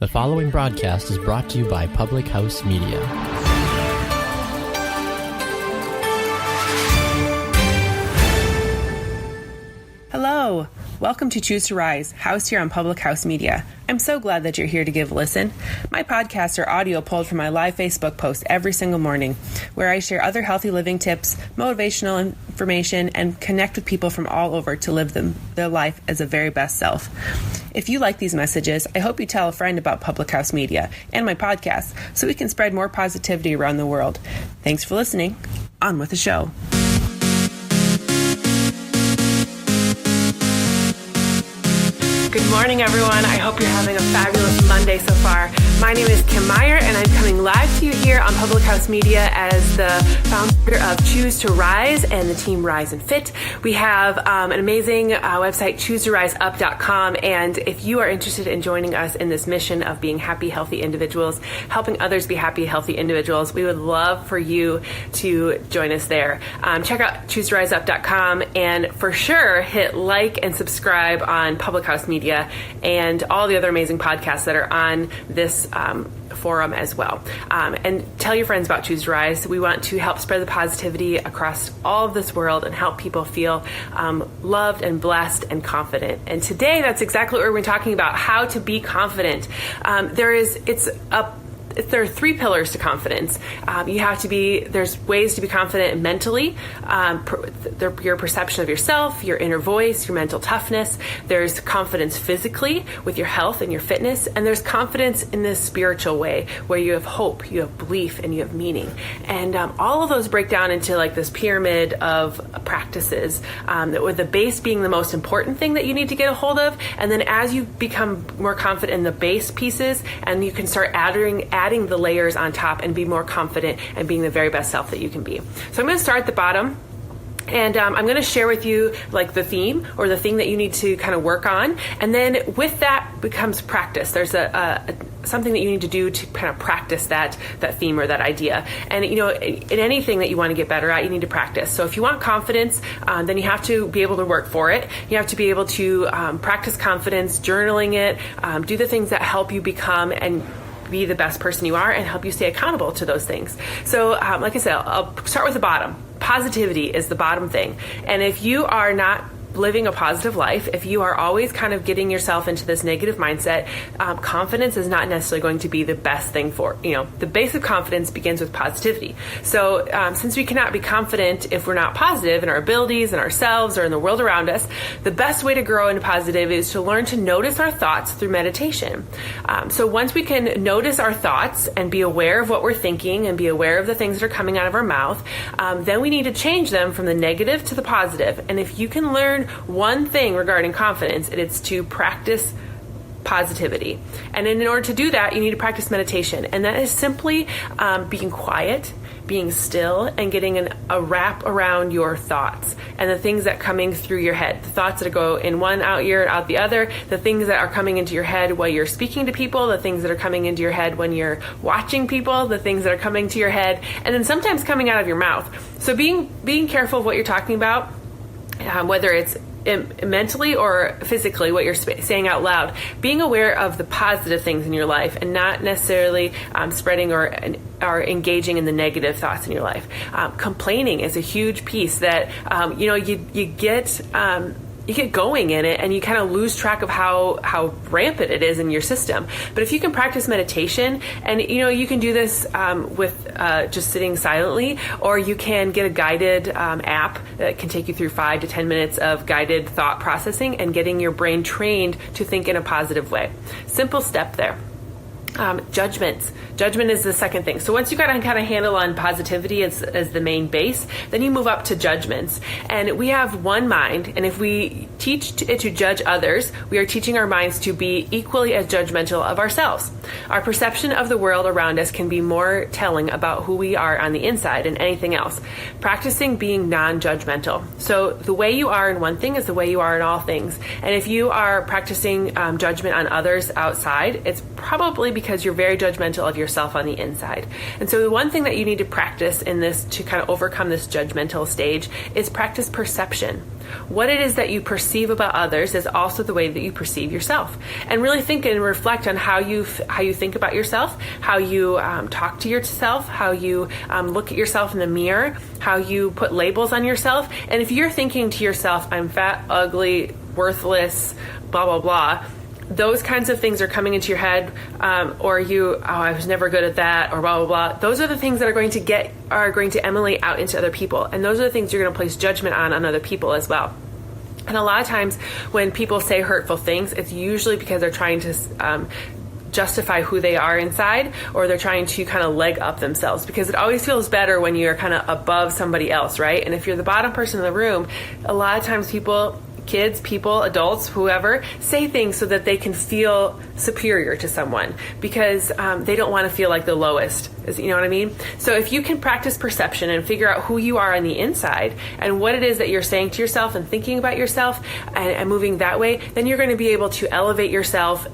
The following broadcast is brought to you by Public House Media. Hello! Welcome to Choose to Rise, housed here on Public House Media. I'm so glad that you're here to give a listen. My podcasts are audio pulled from my live Facebook post every single morning, where I share other healthy living tips, motivational information, and connect with people from all over to live their life as a very best self. If you like these messages, I hope you tell a friend about Public House Media and my podcast so we can spread more positivity around the world. Thanks for listening. On with the show. Good morning, everyone. I hope you're having a fabulous Monday so far. My name is Kim Meyer, and I'm coming live to you here on Public House Media as the founder of Choose to Rise and the team Rise and Fit. We have an amazing website, choosetoriseup.com, and if you are interested in joining us in this mission of being happy, healthy individuals, helping others be happy, healthy individuals, we would love for you to join us there. Check out choosetoriseup.com, and for sure, hit like and subscribe on Public House Media and all the other amazing podcasts that are on this forum as well. And tell your friends about Choose to Rise. We want to help spread the positivity across all of this world and help people feel loved and blessed and confident. And today, that's exactly what we're going to be talking about, how to be confident. There are three pillars to confidence. There's ways to be confident mentally, your perception of yourself, your inner voice, your mental toughness. There's confidence physically with your health and your fitness. And there's confidence in this spiritual way where you have hope, you have belief, and you have meaning. And all of those break down into like this pyramid of practices, with the base being the most important thing that you need to get a hold of. And then as you become more confident in the base pieces, and you can start adding the layers on top and be more confident and being the very best self that you can be. So I'm going to start at the bottom. And I'm going to share with you like the theme or the thing that you need to kind of work on. And then with that becomes practice. There's something that you need to do to kind of practice that theme or that idea. And, you know, in anything that you want to get better at, you need to practice. So if you want confidence, then you have to be able to work for it. You have to be able to practice confidence, journaling it, do the things that help you become and be the best person you are and help you stay accountable to those things. So like I said, I'll start with the bottom. Positivity is the bottom thing. And if you are not living a positive life, if you are always kind of getting yourself into this negative mindset, confidence is not necessarily going to be the best thing the base of confidence begins with positivity. So since we cannot be confident if we're not positive in our abilities and ourselves or in the world around us, the best way to grow into positive is to learn to notice our thoughts through meditation. So once we can notice our thoughts and be aware of what we're thinking and be aware of the things that are coming out of our mouth, then we need to change them from the negative to the positive. And if you can learn one thing regarding confidence, it's to practice positivity. And in order to do that, you need to practice meditation. And that is simply being quiet, being still, and getting a wrap around your thoughts and the things that are coming through your head. The thoughts that go in one ear and out the other, the things that are coming into your head while you're speaking to people, the things that are coming into your head when you're watching people, the things that are coming to your head, and then sometimes coming out of your mouth. So being careful of what you're talking about, whether it's mentally or physically, what you're saying out loud, being aware of the positive things in your life and not necessarily spreading or engaging in the negative thoughts in your life. Complaining is a huge piece that, you get going in it and you kind of lose track of how rampant it is in your system. But if you can practice meditation, and you can do this with just sitting silently, or you can get a guided app that can take you through 5 to 10 minutes of guided thought processing and getting your brain trained to think in a positive way. Simple step there. Judgments. Judgment is the second thing. So once you got a kind of handle on positivity as the main base, then you move up to judgments. And we have one mind, and if we teach it to judge others, we are teaching our minds to be equally as judgmental of ourselves. Our perception of the world around us can be more telling about who we are on the inside than anything else. Practicing being non-judgmental. So the way you are in one thing is the way you are in all things. And if you are practicing judgment on others outside, it's probably because because you're very judgmental of yourself on the inside. And so the one thing that you need to practice in this to kind of overcome this judgmental stage is practice perception. What it is that you perceive about others is also the way that you perceive yourself. And really think and reflect on how you think about yourself, how you talk to yourself, how you look at yourself in the mirror, how you put labels on yourself. And if you're thinking to yourself, I'm fat, ugly, worthless, blah, blah, blah, those kinds of things are coming into your head, or I was never good at that, or blah, blah, blah. Those are the things that are going to emulate out into other people. And those are the things you're going to place judgment on other people as well. And a lot of times when people say hurtful things, it's usually because they're trying to justify who they are inside, or they're trying to kind of leg up themselves, because it always feels better when you're kind of above somebody else, right? And if you're the bottom person in the room, a lot of times kids, people, adults, whoever, say things so that they can feel superior to someone, because they don't want to feel like the lowest. You know what I mean? So if you can practice perception and figure out who you are on the inside and what it is that you're saying to yourself and thinking about yourself and moving that way, then you're going to be able to elevate yourself,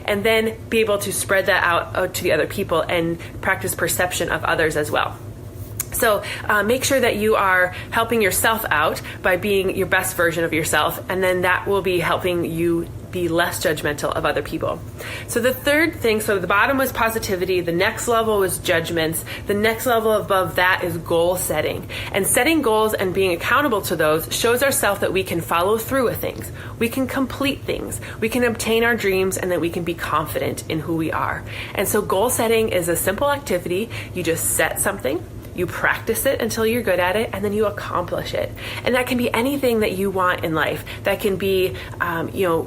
and then be able to spread that out to the other people and practice perception of others as well. So make sure that you are helping yourself out by being your best version of yourself, and then that will be helping you be less judgmental of other people. So the third thing, so the bottom was positivity, the next level was judgments, the next level above that is goal setting. And setting goals and being accountable to those shows ourselves that we can follow through with things, we can complete things, we can obtain our dreams, and that we can be confident in who we are. And so goal setting is a simple activity. You just set something, you practice it until you're good at it, and then you accomplish it. And that can be anything that you want in life. That can be,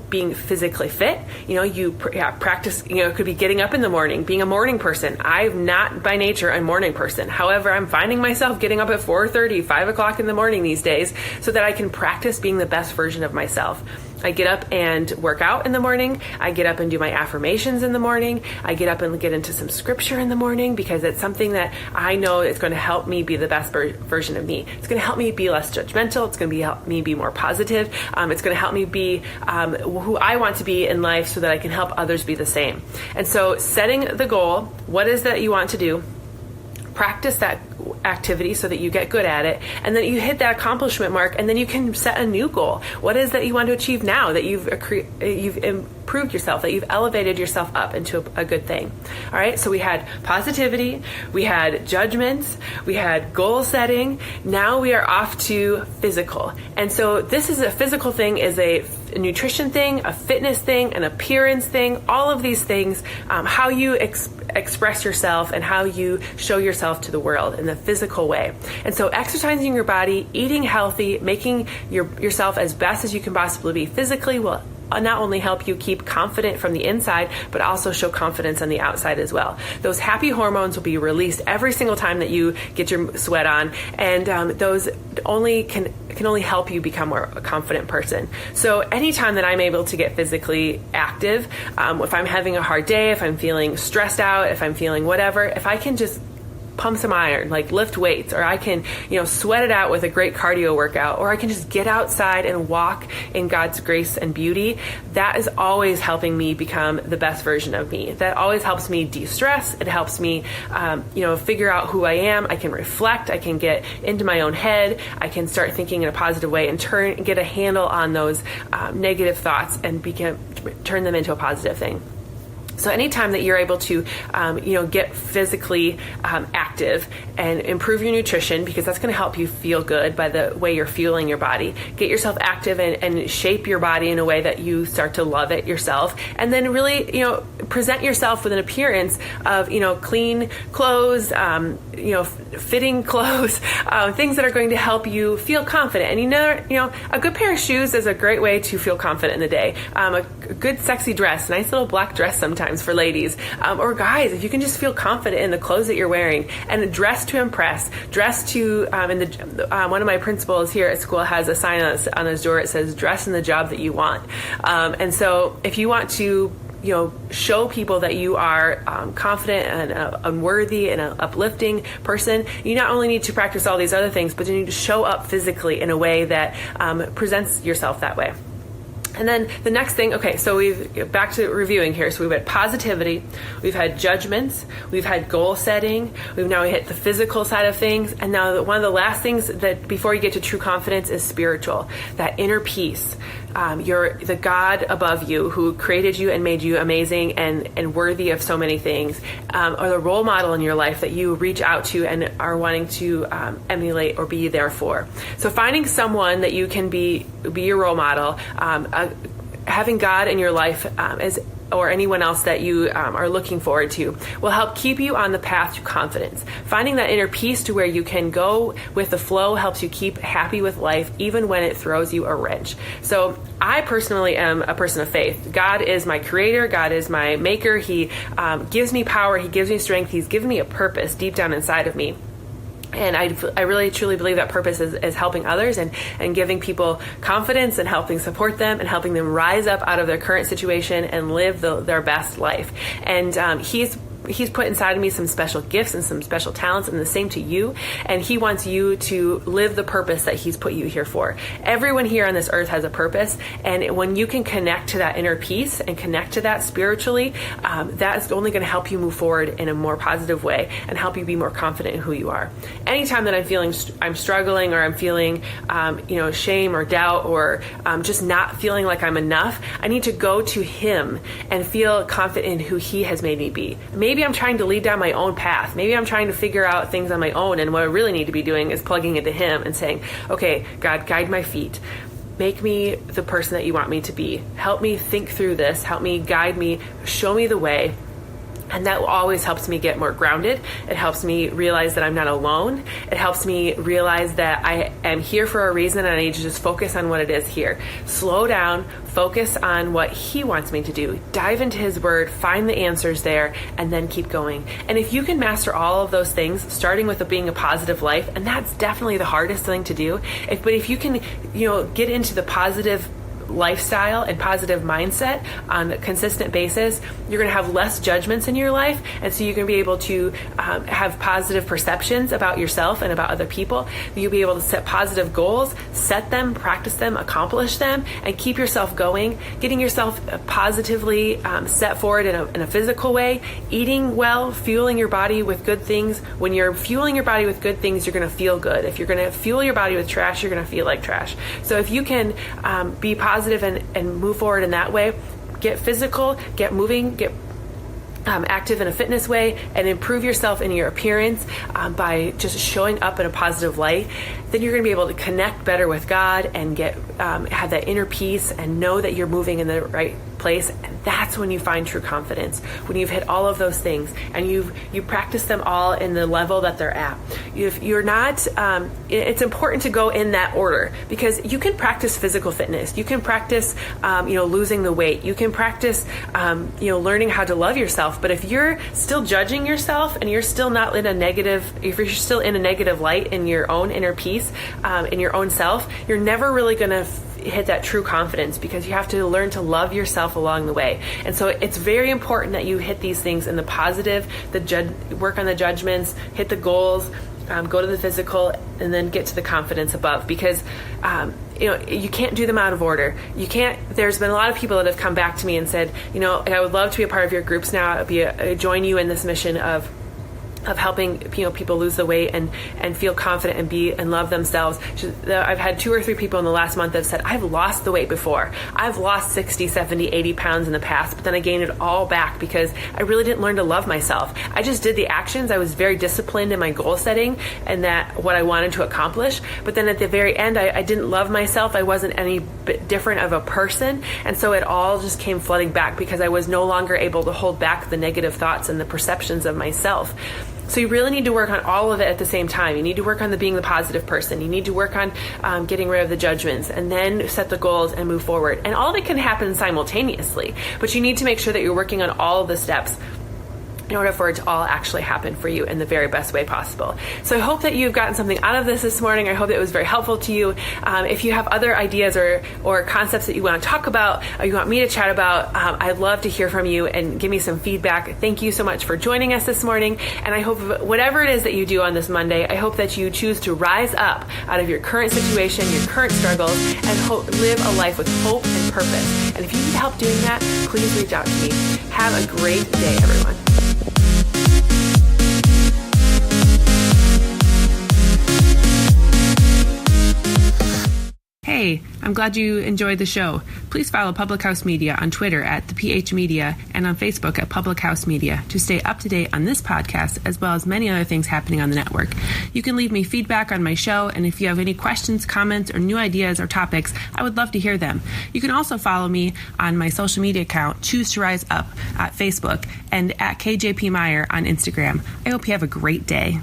being physically fit. You practice, it could be getting up in the morning, being a morning person. I'm not by nature a morning person. However, I'm finding myself getting up at 4:30, 5 o'clock in the morning these days so that I can practice being the best version of myself. I get up and work out in the morning. I get up and do my affirmations in the morning. I get up and get into some scripture in the morning, because it's something that I know is going to help me be the best version of me. It's going to help me be less judgmental. It's going to help me be more positive. It's going to help me be who I want to be in life so that I can help others be the same. And so setting the goal, what is that you want to do? Practice that activity so that you get good at it, and then you hit that accomplishment mark, and then you can set a new goal. What is that you want to achieve now that you've improved yourself, that you've elevated yourself up into a good thing? All right, so we had positivity, we had judgments, we had goal setting. Now we are off to physical. And so this is a physical thing, is a nutrition thing, a fitness thing, an appearance thing, all of these things, how you express yourself and how you show yourself to the world in the physical way. And so exercising your body, eating healthy, making yourself as best as you can possibly be physically will not only help you keep confident from the inside, but also show confidence on the outside as well. Those happy hormones will be released every single time that you get your sweat on, and those can only help you become more a confident person. So anytime that I'm able to get physically active, if I'm having a hard day, if I'm feeling stressed out, if I'm feeling whatever, if I can just pump some iron, like lift weights, or I can, sweat it out with a great cardio workout, or I can just get outside and walk in God's grace and beauty, that is always helping me become the best version of me. That always helps me de-stress. It helps me, figure out who I am. I can reflect. I can get into my own head. I can start thinking in a positive way and get a handle on those negative thoughts and turn them into a positive thing. So anytime that you're able to, get physically active and improve your nutrition, because that's going to help you feel good by the way you're fueling your body, get yourself active and shape your body in a way that you start to love it yourself. And then really, present yourself with an appearance of, clean clothes, fitting clothes, things that are going to help you feel confident. And a good pair of shoes is a great way to feel confident in the day. A good sexy dress, nice little black dress sometimes for ladies, or guys, if you can just feel confident in the clothes that you're wearing, and dress to impress, dress to, one of my principals here at school has a sign on his door. It says, dress in the job that you want. And so if you want to show people that you are confident and unworthy and an uplifting person, you not only need to practice all these other things, but you need to show up physically in a way that presents yourself that way. And then the next thing, okay, so we've back to reviewing here. So we've had positivity, we've had judgments, we've had goal setting, we've now hit the physical side of things, and now one of the last things that before you get to true confidence is spiritual, that inner peace. You're the God above you who created you and made you amazing and worthy of so many things, or the role model in your life that you reach out to and are wanting to emulate or be there for. So finding someone that you can be your role model, having God in your life or anyone else that you are looking forward to will help keep you on the path to confidence. Finding that inner peace to where you can go with the flow helps you keep happy with life even when it throws you a wrench. So I personally am a person of faith. God is my creator. God is my maker. He gives me power. He gives me strength. He's given me a purpose deep down inside of me. And I really, truly believe that purpose is helping others and giving people confidence and helping support them and helping them rise up out of their current situation and live their best life. And He's put inside of me some special gifts and some special talents, and the same to you. And he wants you to live the purpose that he's put you here for. Everyone here on this earth has a purpose. And when you can connect to that inner peace and connect to that spiritually, that's only going to help you move forward in a more positive way and help you be more confident in who you are. Anytime that I'm struggling or I'm feeling, shame or doubt or just not feeling like I'm enough, I need to go to him and feel confident in who he has made me be. Maybe I'm trying to lead down my own path. Maybe I'm trying to figure out things on my own. And what I really need to be doing is plugging into him and saying, okay, God, guide my feet. Make me the person that you want me to be. Help me think through this. Help me, guide me, show me the way. And that always helps me get more grounded. It helps me realize that I'm not alone. It helps me realize that I am here for a reason and I need to just focus on what it is here. Slow down, focus on what he wants me to do. Dive into his word, find the answers there, and then keep going. And if you can master all of those things, starting with being a positive life, and that's definitely the hardest thing to do, but if you can, get into the positive lifestyle and positive mindset on a consistent basis, you're going to have less judgments in your life, and so you're going to be able to have positive perceptions about yourself and about other people. You'll be able to set positive goals, set them, practice them, accomplish them, and keep yourself going, getting yourself positively set forward in a physical way, eating well, fueling your body with good things. When you're fueling your body with good things, you're going to feel good. If you're going to fuel your body with trash, you're going to feel like trash. So if you can be positive and move forward in that way, get physical, get moving, get active in a fitness way, and improve yourself in your appearance by just showing up in a positive light, then you're going to be able to connect better with God and have that inner peace and know that you're moving in the right place. And that's when you find true confidence, when you've hit all of those things and you practice them all in the level that they're at. If you're not, it's important to go in that order, because you can practice physical fitness, you can practice losing the weight, you can practice learning how to love yourself. But if you're still judging yourself and you're still not in a negative, if you're still in a negative light in your own inner peace, in your own self, you're never really going to hit that true confidence, because you have to learn to love yourself along the way. And so it's very important that you hit these things in the positive, work on the judgments, hit the goals, go to the physical, and then get to the confidence above, because you can't do them out of order. You can't. There's been a lot of people that have come back to me and said, I would love to be a part of your groups now, join you in this mission of helping people lose the weight and feel confident and be and love themselves. I've had 2 or 3 people in the last month that have said, I've lost the weight before. I've lost 60, 70, 80 pounds in the past, but then I gained it all back because I really didn't learn to love myself. I just did the actions. I was very disciplined in my goal setting and that what I wanted to accomplish. But then at the very end, I didn't love myself. I wasn't any bit different of a person. And so it all just came flooding back because I was no longer able to hold back the negative thoughts and the perceptions of myself. So you really need to work on all of it at the same time. You need to work on being the positive person. You need to work on getting rid of the judgments, and then set the goals and move forward. And all of it can happen simultaneously, but you need to make sure that you're working on all of the steps. in order for it to all actually happen for you in the very best way possible. So I hope that you've gotten something out of this morning. I hope that it was very helpful to you. If you have other ideas or concepts that you want to talk about or you want me to chat about, I'd love to hear from you and give me some feedback. Thank you so much for joining us this morning. And I hope whatever it is that you do on this Monday, I hope that you choose to rise up out of your current situation, your current struggles, and live a life with hope and purpose. And if you need help doing that, please reach out to me. Have a great day, everyone. Hey, I'm glad you enjoyed the show. Please follow Public House Media on Twitter at the PH Media and on Facebook at Public House Media to stay up to date on this podcast as well as many other things happening on the network. You can leave me feedback on my show, and if you have any questions, comments, or new ideas or topics, I would love to hear them. You can also follow me on my social media account, Choose to Rise Up, at Facebook, and at KJP Meyer on Instagram. I hope you have a great day.